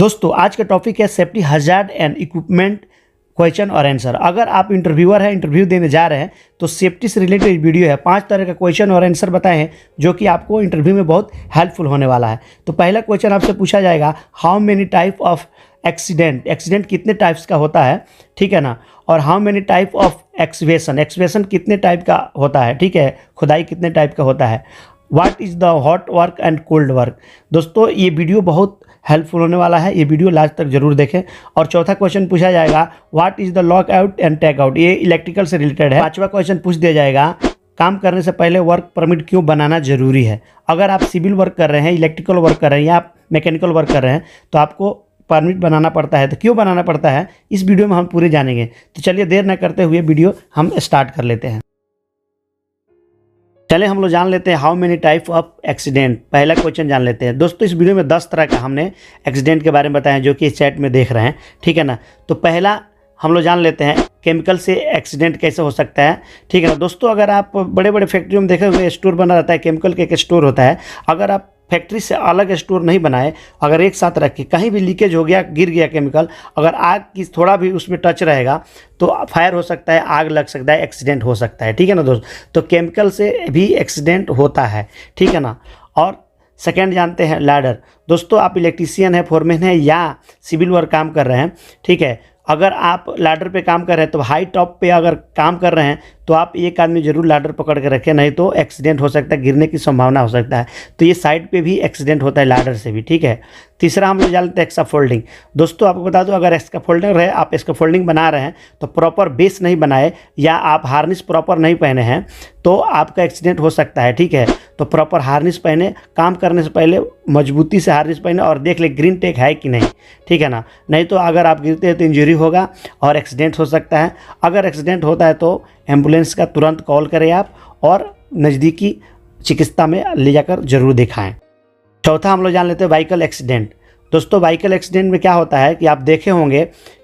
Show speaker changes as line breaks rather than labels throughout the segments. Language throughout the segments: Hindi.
दोस्तों आज का टॉपिक है safety hazard and equipment question और आंसर। अगर आप इंटरव्यूअर हैं, इंटरव्यू देने जा रहे हैं तो सेफ्टी से रिलेटेड वीडियो है। 5 तरह का क्वेश्चन और आंसर बताए हैं जो कि आपको इंटरव्यू में बहुत हेल्पफुल होने वाला है। तो पहला क्वेश्चन आपसे पूछा जाएगा, how many type of accident, accident कितने टाइप्स का होता है, ठीक है ना। और how many type of excavation, excavation कितने टाइप का होता है, ठीक है। खुदाई कितने टाइप का होता है। What is the hot work and cold work. दोस्तों ये वीडियो बहुत हेल्पफुल होने वाला है, ये वीडियो लास्ट तक जरूर देखें। और चौथा क्वेश्चन पूछा जाएगा, what is the lock out and take out, ये इलेक्ट्रिकल से रिलेटेड है। 5वां क्वेश्चन पूछ दिया जाएगा, काम करने से पहले वर्क परमिट क्यों बनाना जरूरी है। अगर आप सिविल वर्क कर रहे हैं, इलेक्ट्रिकल वर्क कर रहे हैं या आप मैकेनिकल वर्क कर रहे हैं तो आपको परमिट बनाना पड़ता है। तो क्यों बनाना पड़ता है इस वीडियो में हम पूरे जानेंगे। तो चलिए देर न करते हुए वीडियो हम स्टार्ट कर लेते हैं। चले हम लोग जान लेते हैं how many type of accident. पहला क्वेश्चन जान लेते हैं। दोस्तों इस वीडियो में 10 तरह का हमने एक्सीडेंट के बारे में बताया जो कि इस चैट में देख रहे हैं, ठीक है ना। तो पहला हम लोग जान लेते हैं केमिकल से एक्सीडेंट कैसे हो सकता है, ठीक है ना। दोस्तों अगर आप बड़े बड़े फैक्ट्रियों में देखे हुए स्टोर बना रहता है, केमिकल का एक स्टोर होता है। अगर आप फैक्ट्री से अलग स्टोर नहीं बनाए, अगर एक साथ रख के कहीं भी लीकेज हो गया, गिर गया केमिकल, अगर आग की थोड़ा भी उसमें टच रहेगा तो फायर हो सकता है, आग लग सकता है, एक्सीडेंट हो सकता है, ठीक है ना दोस्त। तो केमिकल से भी एक्सीडेंट होता है, ठीक है ना। और सेकेंड जानते हैं लैडर। दोस्तों आप इलेक्ट्रीशियन है, फोरमैन है या सिविल वर्क काम कर रहे हैं, ठीक है। अगर आप लैडर पे काम कर रहे हैं तो हाई टॉप पे अगर काम कर रहे हैं तो आप एक आदमी जरूर लैडर पकड़ के रखें, नहीं तो एक्सीडेंट हो सकता है, गिरने की संभावना हो सकता है। तो ये साइड पे भी एक्सीडेंट होता है लैडर से भी, ठीक है। तीसरा हम लोग जानते हैं स्कैफोल्डिंग। दोस्तों आपको बता दूं, अगर स्कैफोल्डिंग है, आप स्कैफोल्डिंग बना रहे हैं तो प्रॉपर बेस नहीं बनाए या आप हार्निस प्रॉपर नहीं पहने हैं तो आपका एक्सीडेंट हो सकता है, ठीक है। तो प्रॉपर हार्निस पहने, काम करने से पहले मजबूती से हार्निस पहने और देख ले ग्रीन टेक है कि नहीं, ठीक है ना। नहीं तो अगर आप गिरते हैं तो इंजरी होगा और एक्सीडेंट हो सकता है। अगर एक्सीडेंट होता है तो एम्बुलेंस का तुरंत कॉल करें आप और नज़दीकी चिकित्सा में ले जाकर जरूर दिखाएं। चौथा हम लोग जान लेते हैं व्हीकल एक्सीडेंट। दोस्तों व्हीकल एक्सीडेंट में क्या होता है कि आप देखे होंगे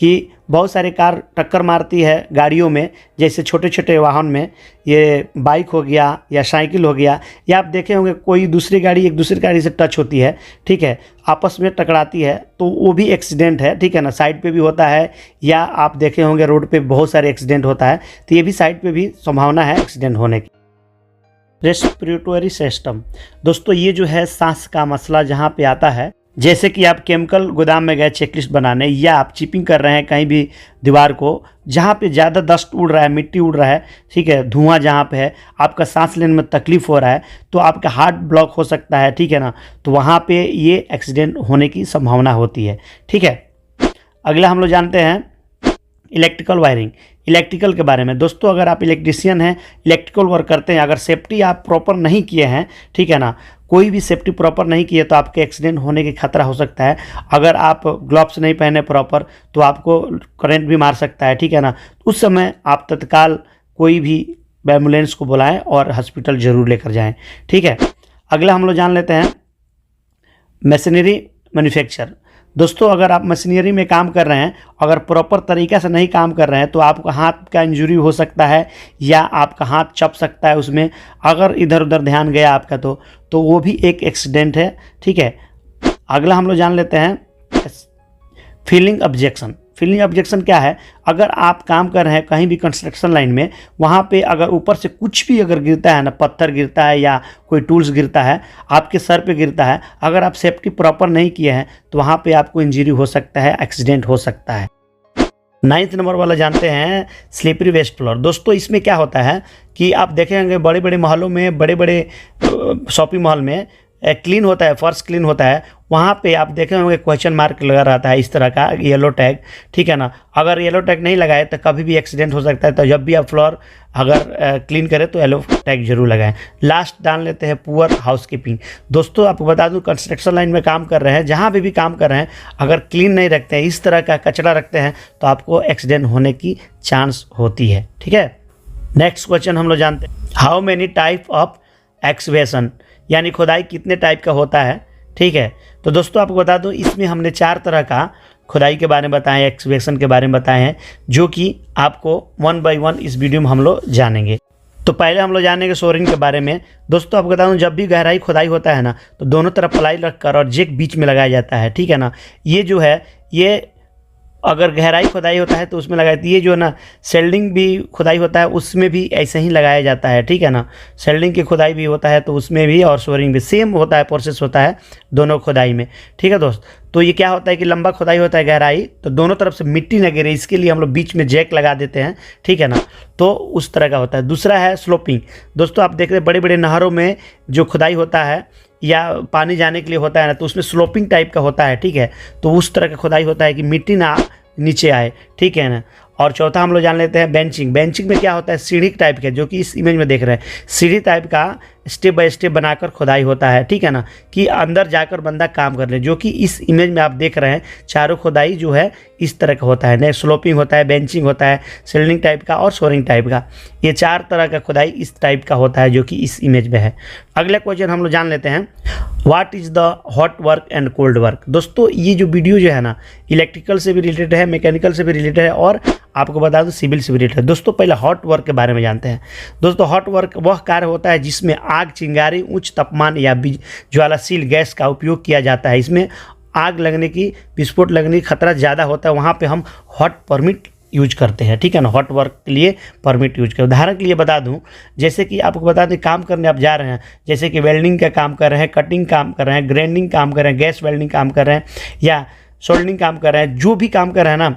कि बहुत सारे कार टक्कर मारती है गाड़ियों में, जैसे छोटे छोटे वाहन में, ये बाइक हो गया या साइकिल हो गया, या आप देखे होंगे कोई दूसरी गाड़ी एक दूसरी गाड़ी से टच होती है, ठीक है, आपस में टकराती है तो वो भी एक्सीडेंट है, ठीक है ना। साइड पे भी होता है या आप देखे होंगे रोड पे बहुत सारे एक्सीडेंट होता है, तो ये भी साइड पे भी संभावना है एक्सीडेंट होने की। Respiratory system. दोस्तों ये जो है सांस का मसला जहाँ पे आता है, जैसे कि आप केमिकल गोदाम में गए चेकलिस्ट बनाने या आप चिपिंग कर रहे हैं कहीं भी दीवार को, जहाँ पे ज़्यादा डस्ट उड़ रहा है, मिट्टी उड़ रहा है, ठीक है, धुआं जहाँ पे है, आपका सांस लेने में तकलीफ हो रहा है तो आपका हार्ट ब्लॉक हो सकता है, ठीक है ना। तो वहाँ पे ये एक्सीडेंट होने की संभावना होती है, ठीक है। अगला हम लोग जानते हैं इलेक्ट्रिकल वायरिंग, इलेक्ट्रिकल के बारे में। दोस्तों अगर आप इलेक्ट्रीशियन हैं, इलेक्ट्रिकल वर्क करते हैं, अगर सेफ्टी आप प्रॉपर नहीं किए हैं, ठीक है ना, कोई भी सेफ्टी प्रॉपर नहीं किए तो आपके एक्सीडेंट होने की खतरा हो सकता है। अगर आप ग्लव्स नहीं पहने प्रॉपर तो आपको करंट भी मार सकता है, ठीक है ना। उस समय आप तत्काल कोई भी एम्बुलेंस को बुलाएं और हॉस्पिटल जरूर लेकर जाएं, ठीक है। अगला हम लोग जान लेते हैं मशीनरी मैन्युफैक्चर। दोस्तों अगर आप मशीनरी में काम कर रहे हैं, अगर प्रॉपर तरीक़े से नहीं काम कर रहे हैं तो आपका हाथ का इंजरी हो सकता है या आपका हाथ चप सकता है उसमें, अगर इधर उधर ध्यान गया आपका तो वो भी एक एक्सीडेंट है, ठीक है। अगला हम लोग जान लेते हैं फीलिंग ऑब्जेक्शन। फीलिंग ऑब्जेक्शन क्या है, अगर आप काम कर रहे हैं कहीं भी कंस्ट्रक्शन लाइन में, वहाँ पे अगर ऊपर से कुछ भी अगर गिरता है ना, पत्थर गिरता है या कोई टूल्स गिरता है, आपके सर पे गिरता है, अगर आप सेफ्टी प्रॉपर नहीं किए हैं तो वहाँ पे आपको इंजरी हो सकता है, एक्सीडेंट हो सकता है। 9th नंबर वाला जानते हैं स्लिपरी वेस्ट फ्लोर। दोस्तों इसमें क्या होता है कि आप देखेंगे बड़े बड़े महलों में, बड़े बड़े शॉपिंग मॉल में क्लीन होता है, फर्श क्लीन होता है, वहाँ पे आप देखे होंगे क्वेश्चन मार्क लगा रहता है इस तरह का येलो टैग, ठीक है ना। अगर येलो टैग नहीं लगाए तो कभी भी एक्सीडेंट हो सकता है। तो जब भी आप फ्लोर अगर क्लीन करें तो येलो टैग जरूर लगाएं। लास्ट जान लेते हैं पुअर हाउसकीपिंग। दोस्तों आपको बता दूं, कंस्ट्रक्शन लाइन में काम कर रहे हैं, जहाँ पे भी काम कर रहे हैं, अगर क्लीन नहीं रखते हैं, इस तरह का कचरा रखते हैं तो आपको एक्सीडेंट होने की चांस होती है, ठीक है। नेक्स्ट क्वेश्चन हम लोग जानते हैं how many type of excavation, यानी खुदाई कितने टाइप का होता है, ठीक है। तो दोस्तों आपको बता दूं, इसमें हमने 4 तरह का खुदाई के बारे में बताए हैं, एक्सवेशन के बारे में बताए हैं, जो कि आपको 1 बाय 1 इस वीडियो में हम लोग जानेंगे। तो पहले हम लोग जानेंगे शोरिंग के बारे में। दोस्तों आपको बता दूं, जब भी गहराई खुदाई होता है ना, तो दोनों तरफ प्लाई रखकर और जैक बीच में लगाया जाता है, ठीक है ना। ये जो है, ये अगर गहराई खुदाई होता है तो उसमें लगाया जाता है। ये जो है ना, सेल्डिंग भी खुदाई होता है उसमें भी ऐसे ही लगाया जाता है, ठीक है ना। सेल्डिंग की खुदाई भी होता है तो उसमें भी, और शोरिंग भी सेम होता है, प्रोसेस होता है दोनों खुदाई में, ठीक है दोस्त। तो ये क्या होता है कि लंबा खुदाई होता है गहराई, तो दोनों तरफ से मिट्टी न गिरे इसके लिए हम लोग बीच में जैक लगा देते हैं, ठीक है ना। तो उस तरह का होता है। दूसरा है स्लोपिंग। दोस्तों आप देख रहे हैं बड़े बड़े नहरों में जो खुदाई होता है या पानी जाने के लिए होता है ना, तो उसमें स्लोपिंग टाइप का होता है, ठीक है। तो उस तरह का खुदाई होता है कि मिट्टी ना नीचे आए, ठीक है ना। और चौथा हम लोग जान लेते हैं बेंचिंग। बेंचिंग में क्या होता है, सीढ़ी टाइप का, जो कि इस इमेज में देख रहे हैं, सीढ़ी टाइप का स्टेप बाय स्टेप बनाकर खुदाई होता है, ठीक है ना, कि अंदर जाकर बंदा काम कर ले, जो कि इस इमेज में आप देख रहे हैं। चारों खुदाई जो है इस तरह का होता है, नहीं स्लोपिंग होता है, बेंचिंग होता है, सेल्डिंग टाइप का और शोरिंग टाइप का। ये 4 तरह का खुदाई इस टाइप का होता है जो कि इस इमेज में है। अगला क्वेश्चन हम लोग जान लेते हैं, what is the hot work and cold work. दोस्तों ये जो वीडियो जो है ना, इलेक्ट्रिकल से भी रिलेटेड है, मैकेनिकल से भी रिलेटेड है, और आपको बता दूं सिविल से भी रिलेटेड है। दोस्तों पहले हॉट वर्क के बारे में जानते हैं। दोस्तों हॉट वर्क वह कार्य होता है जिसमें आग, चिंगारी, उच्च तापमान या ज्वालाशील गैस का उपयोग किया जाता है। इसमें आग लगने की, विस्फोट लगने की खतरा ज़्यादा होता है, वहाँ पे हम हॉट परमिट यूज करते हैं, ठीक है ना। हॉट वर्क के लिए परमिट यूज करें। उदाहरण के लिए बता दूं, जैसे कि आपको बता दें, काम करने आप जा रहे हैं, जैसे कि वेल्डिंग का काम कर रहे हैं, कटिंग काम कर रहे हैं, ग्राइंडिंग काम कर रहे हैं, गैस वेल्डिंग काम कर रहे हैं, या सोल्डरिंग काम कर रहे हैं, जो भी काम कर रहे हैं ना,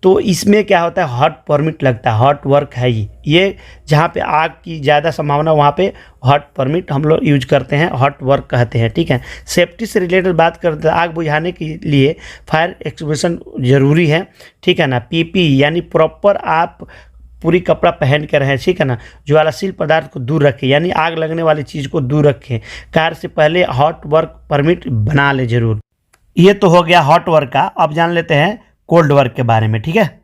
तो इसमें क्या होता है, हॉट परमिट लगता है, हॉट वर्क है ये जहाँ पे आग की ज़्यादा संभावना, वहाँ पे हॉट परमिट हम लोग यूज करते हैं, हॉट वर्क कहते हैं, ठीक है। सेफ्टी से रिलेटेड बात करते हैं, आग बुझाने के लिए फायर एक्सटिंग्विशर जरूरी है, ठीक है ना। पीपी यानी प्रॉपर आप पूरी कपड़ा पहन कर रहें, ठीक है ना। ज्वालाशील पदार्थ को दूर रखें, यानी आग लगने वाली चीज़ को दूर रखें। कार्य से पहले हॉट वर्क परमिट बना लें जरूर। ये तो हो गया हॉट वर्क का। अब जान लेते हैं कोल्ड वर्क के बारे में, ठीक है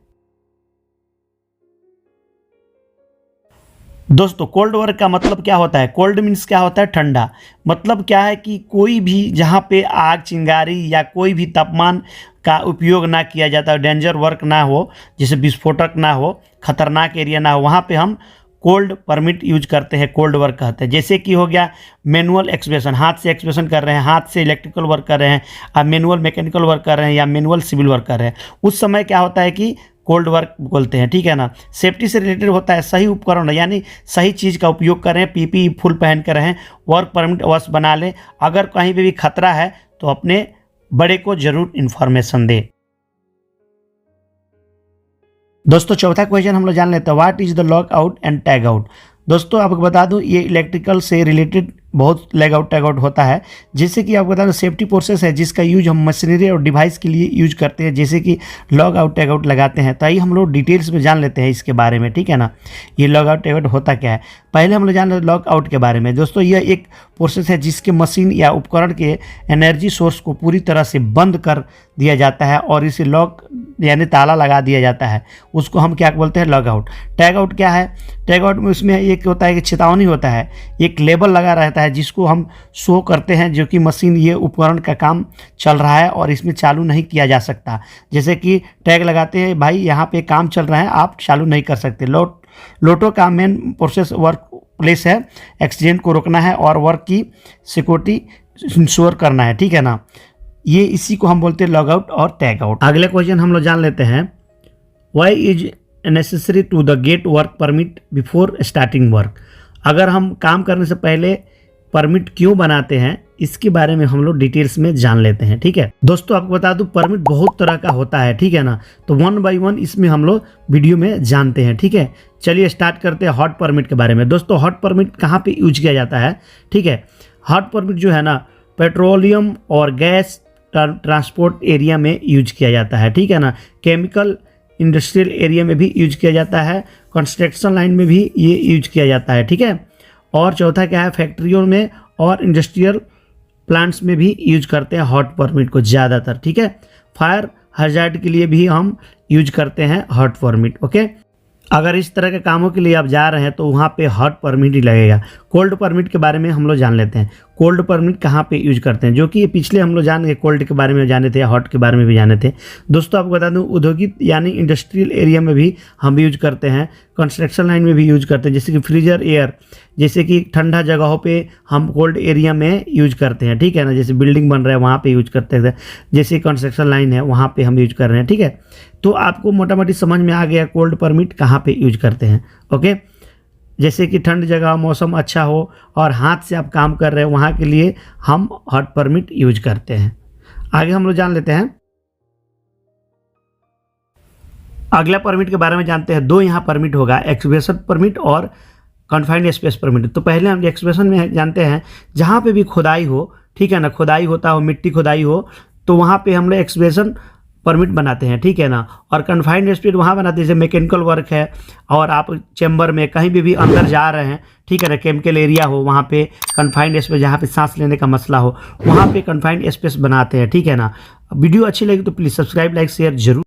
दोस्तों। कोल्ड वर्क का मतलब क्या होता है, कोल्ड मीन्स क्या होता है, ठंडा। मतलब क्या है कि कोई भी जहाँ पे आग, चिंगारी या कोई भी तापमान का उपयोग ना किया जाता है, डेंजर वर्क ना हो, जैसे विस्फोटक ना हो, खतरनाक एरिया ना हो, वहाँ पे हम कोल्ड परमिट यूज करते हैं, कोल्ड वर्क कहते हैं। जैसे कि हो गया मैनुअल एक्सप्रेशन, हाथ से एक्सप्रेशन कर रहे हैं, हाथ से इलेक्ट्रिकल वर्क कर रहे हैं, आप मैनुअल मैकेनिकल वर्क कर रहे हैं, या मैनुअल सिविल वर्क कर रहे हैं, उस समय क्या होता है कि कोल्ड वर्क बोलते हैं, ठीक है ना। सेफ्टी से रिलेटेड होता है, सही उपकरण यानी सही चीज़ का उपयोग करें, पीपी फुल पहन कर रहें, वर्क परमिट अवश्य बना लें। अगर कहीं पे भी खतरा है तो अपने बड़े को जरूर इन्फॉर्मेशन दें। दोस्तों चौथा क्वेश्चन हम लोग जान लेते हैं, what is the log out and tag out. दोस्तों आपको बता दूं, ये इलेक्ट्रिकल से रिलेटेड बहुत लैग आउट टैग आउट होता है। जैसे कि आपको बता दूं, सेफ्टी प्रोसेस है जिसका यूज हम मशीनरी और डिवाइस के लिए यूज करते हैं, जैसे कि लॉग आउट टैग आउट लगाते हैं। तो आइए हम लोग डिटेल्स में जान लेते हैं इसके बारे में, ठीक है ना। ये लॉग आउट टैग आउट होता क्या है, पहले हम लोग जान लेते हैं लॉग आउट के बारे में। दोस्तों यह एक प्रोसेस है जिसके मशीन या उपकरण के एनर्जी सोर्स को पूरी तरह से बंद कर दिया जाता है और इसे लॉक यानी ताला लगा दिया जाता है, उसको हम क्या बोलते हैं, लॉग आउट। टैग आउट क्या है, टैग आउट में उसमें एक होता है कि चेतावनी होता है, एक लेबल लगा रहता है जिसको हम शो करते हैं, जो कि मशीन ये उपकरण का काम चल रहा है और इसमें चालू नहीं किया जा सकता। जैसे कि टैग लगाते हैं, भाई यहाँ पे काम चल रहा है, आप चालू नहीं कर सकते। लोटो का मेन प्रोसेस वर्क प्लेस है, एक्सीडेंट को रोकना है और वर्क की सिक्योरिटी इंश्योर करना है, ठीक है ना। ये इसी को हम बोलते हैं लॉग आउट और टैग आउट। अगले क्वेश्चन हम लोग जान लेते हैं, why is necessary to the get work permit before starting work. अगर हम काम करने से पहले परमिट क्यों बनाते हैं, इसके बारे में हम लोग डिटेल्स में जान लेते हैं, ठीक है दोस्तों। आपको बता दूं, परमिट बहुत तरह का होता है, ठीक है ना। तो 1 बाय 1 इसमें हम लोग वीडियो में जानते हैं, ठीक है। चलिए स्टार्ट करते हैं हॉट परमिट के बारे में। दोस्तों हॉट परमिट कहाँ पे यूज किया जाता है, ठीक है। हॉट परमिट जो है ना, पेट्रोलियम और गैस ट्रांसपोर्ट एरिया में यूज किया जाता है, ठीक है ना। केमिकल इंडस्ट्रियल एरिया में भी यूज किया जाता है, कंस्ट्रक्शन लाइन में भी ये यूज किया जाता है, ठीक है। और चौथा क्या है, फैक्ट्रियों में और इंडस्ट्रियल प्लांट्स में भी यूज करते हैं हॉट परमिट को ज़्यादातर, ठीक है। फायर हजार्ड के लिए भी हम यूज करते हैं हॉट परमिट, ओके। अगर इस तरह के कामों के लिए आप जा रहे हैं तो वहाँ पे हॉट परमिट ही लगेगा। कोल्ड परमिट के बारे में हम लोग जान लेते हैं। कोल्ड परमिट कहाँ पे यूज करते हैं, जो कि पिछले हम लोग जान गए, कोल्ड के बारे में जाने थे, हॉट के बारे में भी जाने थे। दोस्तों आपको बता दूं, औद्योगिक यानी इंडस्ट्रियल एरिया में भी हम यूज करते हैं, कंस्ट्रक्शन लाइन में भी यूज करते हैं, जैसे कि फ्रीजर एयर, जैसे कि ठंडा जगहों पे हम कोल्ड एरिया में यूज करते हैं, ठीक है ना, जैसे बिल्डिंग बन रहा है वहाँ पे यूज करते हैं, जैसे कंस्ट्रक्शन लाइन है वहाँ पे हम यूज कर रहे हैं, ठीक है। तो आपको मोटा मोटी समझ में आ गया कोल्ड परमिट कहाँ पे यूज करते हैं। ओके, जैसे कि ठंड जगह, मौसम अच्छा हो और हाथ से आप काम कर रहे हैं, वहाँ के लिए हम हॉट परमिट यूज करते हैं। आगे हम लोग जान लेते हैं, अगला परमिट के बारे में जानते हैं। दो यहाँ परमिट होगा, एक्सकेवेशन परमिट और कन्फाइंड स्पेस परमिट। तो पहले हम एक्सकेवेशन में जानते हैं, जहाँ पे भी खुदाई हो, ठीक है ना, खुदाई होता हो, मिट्टी खुदाई हो, तो वहाँ पे हम लोग एक्सकेवेशन परमिट बनाते हैं, ठीक है ना। और कन्फाइंड स्पेस वहाँ बनाते हैं जैसे मैकेनिकल वर्क है, और आप चैम्बर में कहीं भी अंदर जा रहे हैं, ठीक है ना, केमिकल एरिया हो, वहाँ पे कन्फाइंड स्पेस, जहाँ पे सांस लेने का मसला हो, वहाँ पे कन्फाइंड स्पेस बनाते हैं, ठीक है ना। वीडियो अच्छी लगी तो प्लीज़ सब्सक्राइब, लाइक, शेयर जरूर।